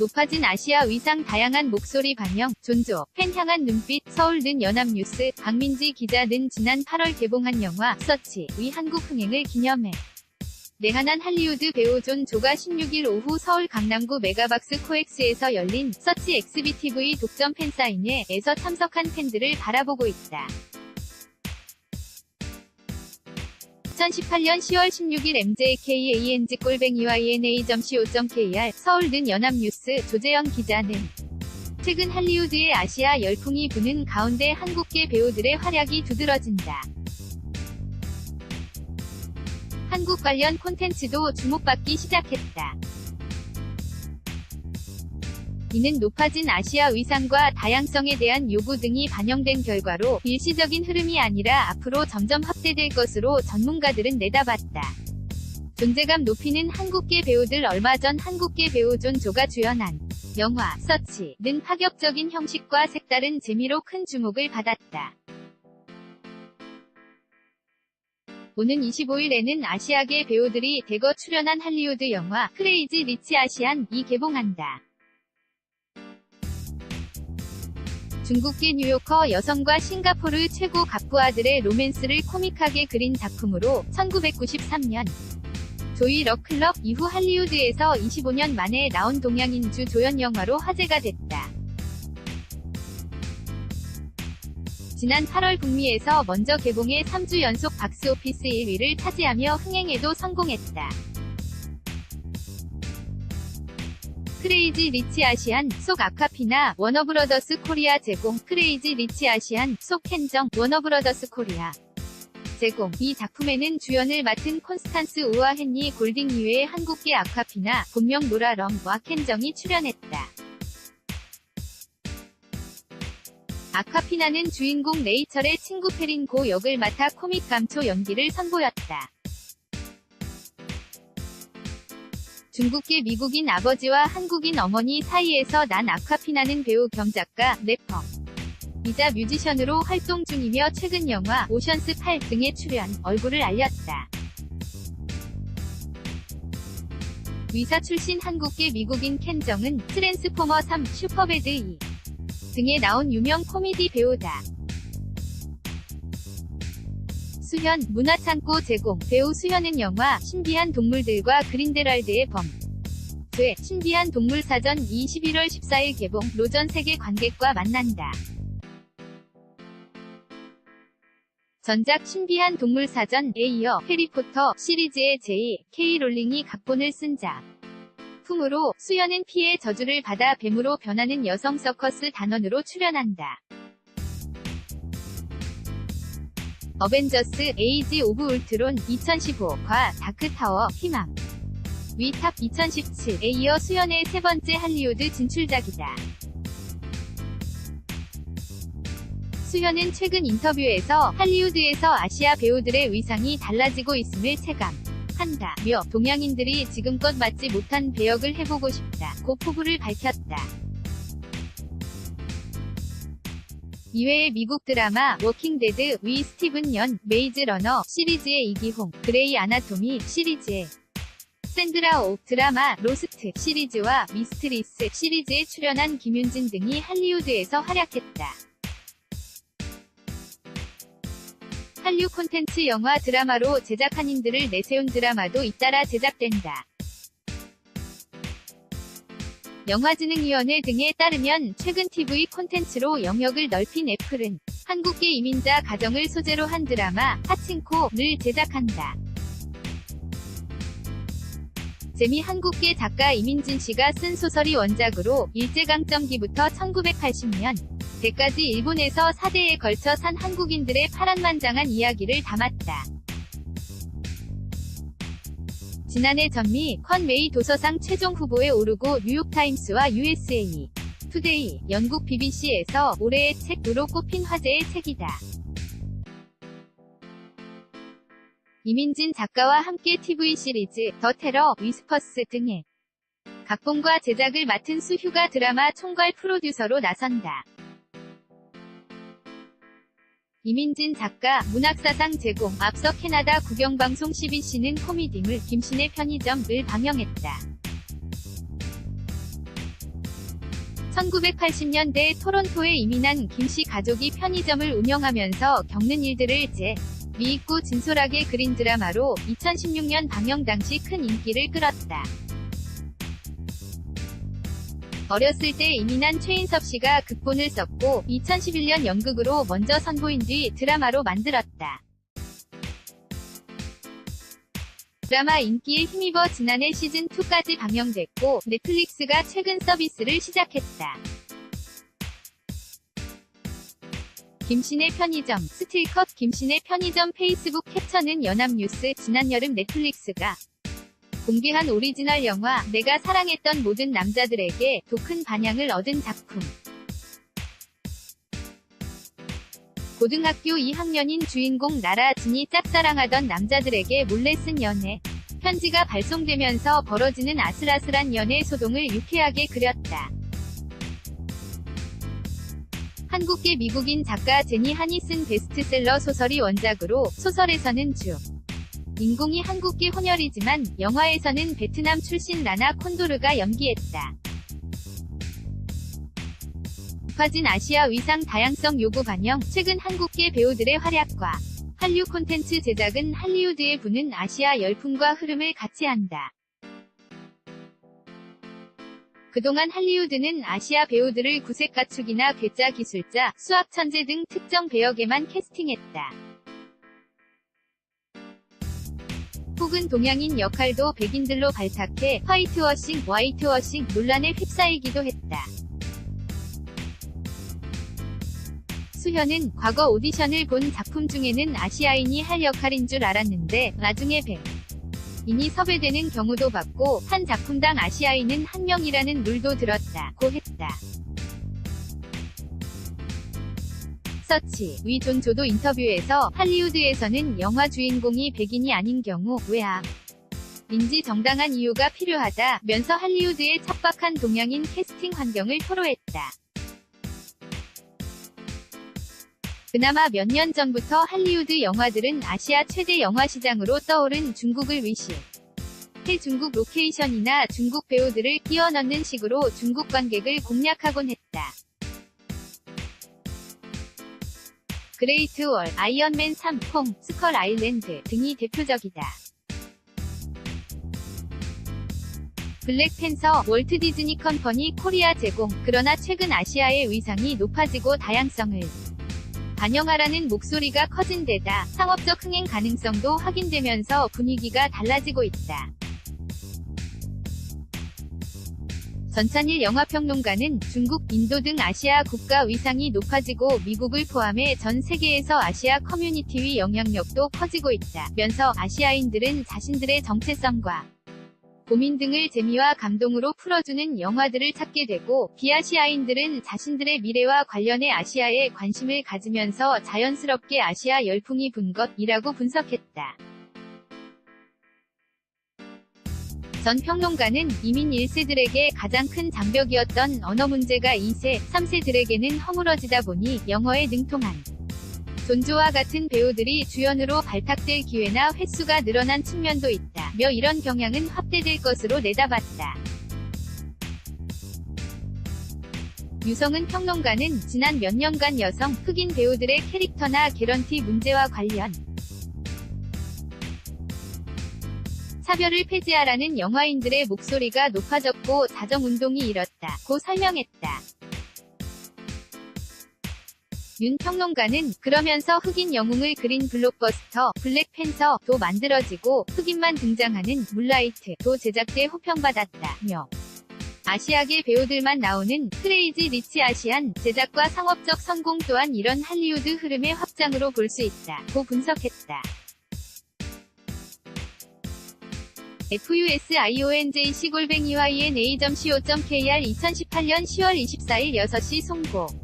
높아진 아시아 위상 다양한 목소리 반영, 존조, 팬 향한 눈빛, 서울 는 연합뉴스, 박민지 기자 는 지난 8월 개봉한 영화 서치의 한국 흥행을 기념해 내한한 할리우드 배우 존조가 16일 오후 서울 강남구 메가박스 코엑스에서 열린 서치 XBTV 독점 팬사인회에서 참석한 팬들을 바라보고 있다. 2018년 10월 16일 mjkang@yna.co.kr 서울 는 연합뉴스 조재영 기자는 최근 할리우드의 아시아 열풍이 부는 가운데 한국계 배우들의 활약이 두드러진다. 한국 관련 콘텐츠도 주목받기 시작했다. 이는 높아진 아시아 위상과 다양성에 대한 요구 등이 반영된 결과로 일시적인 흐름이 아니라 앞으로 점점 확대될 것으로 전문가들은 내다봤다. 존재감 높이는 한국계 배우들. 얼마 전 한국계 배우 존조가 주연한 영화 서치는 파격적인 형식과 색다른 재미로 큰 주목을 받았다. 오는 25일에는 아시아계 배우들이 대거 출연한 할리우드 영화 크레이지 리치 아시안이 개봉한다. 중국계 뉴요커 여성과 싱가포르 최고 갑부아들의 로맨스를 코믹하게 그린 작품으로 1993년 조이 럭클럽 이후 할리우드에서 25년 만에 나온 동양인주 조연 영화로 화제가 됐다. 지난 8월 북미에서 먼저 개봉해 3주 연속 박스오피스 1위를 차지하며 흥행에도 성공했다. 크레이지 리치 아시안 속 아카피나 워너브러더스 코리아 제공. 크레이지 리치 아시안 속 켄정 워너브러더스 코리아 제공. 이 작품에는 주연을 맡은 콘스탄스 우와 헨리 골딩 이외의 한국계 아카피나 본명 노라럼과 켄정이 출연했다. 아카피나는 주인공 레이첼의 친구 페린 고 역을 맡아 코믹 감초 연기를 선보였다. 중국계 미국인 아버지와 한국인 어머니 사이에서 난 아카피나는 배우 겸 작가, 래퍼 이자 뮤지션으로 활동 중이며 최근 영화 오션스 8 등에 출연, 얼굴을 알렸다. 위사 출신 한국계 미국인 켄정은 트랜스포머 3, 슈퍼배드 2 등에 나온 유명 코미디 배우다. 수현, 문화창고 제공. 배우 수현은 영화 신비한 동물들과 그린데랄드의 범 죄, 신비한 동물 사전 11월 14일 개봉.로 전 세계 관객과 만난다. 전작 신비한 동물 사전에 이어 해리포터 시리즈의 J.K. 롤링이 각본을 쓴 작품으로 수현은 피의 저주를 받아 뱀으로 변하는 여성 서커스 단원으로 출연한다. 어벤져스 에이지 오브 울트론 2015과 다크타워 희망 위탑 2017에 이어 수현의 세 번째 할리우드 진출작이다. 수현은 최근 인터뷰에서 할리우드에서 아시아 배우들의 위상이 달라지고 있음을 체감한다며 동양인들이 지금껏 맡지 못한 배역을 해보고 싶다고 포부를 밝혔다. 이외에 미국 드라마 워킹데드 위 스티븐 연, 메이즈 러너 시리즈의 이기홍, 그레이 아나토미 시리즈의 샌드라 오, 드라마 로스트 시리즈와 미스트리스 시리즈에 출연한 김윤진 등이 할리우드에서 활약했다. 한류 콘텐츠 영화 드라마로 제작 한인들을 내세운 드라마도 잇따라 제작된다. 영화진흥위원회 등에 따르면 최근 TV 콘텐츠로 영역을 넓힌 애플은 한국계 이민자 가정을 소재로 한 드라마 파친코를 제작한다. 재미 한국계 작가 이민진 씨가 쓴 소설이 원작으로 일제강점기부터 1980년 대까지 일본에서 4대에 걸쳐 산 한국인들의 파란만장한 이야기를 담았다. 지난해 전미 컨웨이 도서상 최종 후보에 오르고 뉴욕타임스와 USA 투데이, 영국 BBC에서 올해의 책으로 꼽힌 화제의 책이다. 이민진 작가와 함께 TV 시리즈 더 테러, 위스퍼스 등의 각본과 제작을 맡은 수휴가 드라마 총괄 프로듀서로 나선다. 이민진 작가, 문학사상 제공. 앞서 캐나다 국영방송 CBC는 코미디물 김신의 편의점을 방영했다. 1980년대 토론토에 이민한 김씨 가족이 편의점을 운영하면서 겪는 일들을 재미있고 진솔하게 그린 드라마로 2016년 방영 당시 큰 인기를 끌었다. 어렸을 때 이민한 최인섭 씨가 극본을 썼고 2011년 연극으로 먼저 선보인 뒤 드라마로 만들었다. 드라마 인기에 힘입어 지난해 시즌2까지 방영됐고 넷플릭스가 최근 서비스를 시작했다. 김씨네 편의점, 스틸컷 김씨네 편의점 페이스북 캡처는 연합뉴스. 지난 여름 넷플릭스가 공개한 오리지널 영화 내가 사랑했던 모든 남자들에게 더 큰 반향을 얻은 작품. 고등학교 2학년인 주인공 나라진이 짝사랑하던 남자들에게 몰래 쓴 연애 편지가 발송되면서 벌어지는 아슬아슬한 연애 소동을 유쾌하게 그렸다. 한국계 미국인 작가 제니 한이 쓴 베스트셀러 소설이 원작으로, 소설에서는 주인공이 한국계 혼혈이지만 영화에서는 베트남 출신 라나 콘도르가 연기했다. 높아진 아시아 위상 다양성 요구 반영. 최근 한국계 배우들의 활약과 한류 콘텐츠 제작은 할리우드에 부는 아시아 열풍과 흐름을 같이 한다. 그동안 할리우드는 아시아 배우들을 구색 가축이나 괴짜 기술자, 수학 천재 등 특정 배역에만 캐스팅했다. 혹은 동양인 역할도 백인들로 발탁해 화이트워싱 논란에 휩싸이기도 했다. 수현은 과거 오디션을 본 작품 중에는 아시아인이 할 역할인 줄 알았는데 나중에 백인이 섭외되는 경우도 봤고 한 작품당 아시아인은 1명이라는 룰도 들었다고 했다. 서치 위 존 조도 인터뷰에서 할리우드에서는 영화 주인공이 백인이 아닌 경우 왜인지 정당한 이유가 필요하다면서 할리우드의 척박한 동양인 캐스팅 환경을 토로했다. 그나마 몇 년 전부터 할리우드 영화들은 아시아 최대 영화 시장으로 떠오른 중국을 위시해 중국 로케이션이나 중국 배우들을 끼워 넣는 식으로 중국 관객을 공략하곤 했다. 그레이트 월, 아이언맨 3, 콩, 스컬 아일랜드 등이 대표적이다. 블랙팬서, 월트 디즈니 컴퍼니 코리아 제공. 그러나 최근 아시아의 위상이 높아지고 다양성을 반영하라는 목소리가 커진 데다 상업적 흥행 가능성도 확인되면서 분위기가 달라지고 있다. 전찬일 영화평론가는 중국, 인도 등 아시아 국가 위상이 높아지고 미국을 포함해 전 세계에서 아시아 커뮤니티의 영향력도 커지고 있다면서 아시아인들은 자신들의 정체성과 고민 등을 재미와 감동으로 풀어주는 영화들을 찾게 되고 비아시아인들은 자신들의 미래와 관련해 아시아에 관심을 가지면서 자연스럽게 아시아 열풍이 분 것이라고 분석했다. 전 평론가는 이민 1세들에게 가장 큰 장벽이었던 언어 문제가 2세, 3세들에게는 허물어지다 보니 영어에 능통한 존조와 같은 배우들이 주연으로 발탁될 기회나 횟수가 늘어난 측면도 있다며 이런 경향은 확대될 것으로 내다봤다. 유성은 평론가는 지난 몇 년간 여성, 흑인 배우들의 캐릭터나 개런티 문제와 관련 차별을 폐지하라는 영화인들의 목소리가 높아졌고 자정운동이 일었다고 설명했다. 윤 평론가는 그러면서 흑인 영웅을 그린 블록버스터 블랙팬서도 만들어지고 흑인만 등장하는 문라이트도 제작돼 호평받았다며 아시아계 배우들만 나오는 크레이지 리치 아시안 제작과 상업적 성공 또한 이런 할리우드 흐름의 확장으로 볼 수 있다고 분석했다. FUSIONJC _YNA.CO.KR 2018년 10월 24일 6시 송고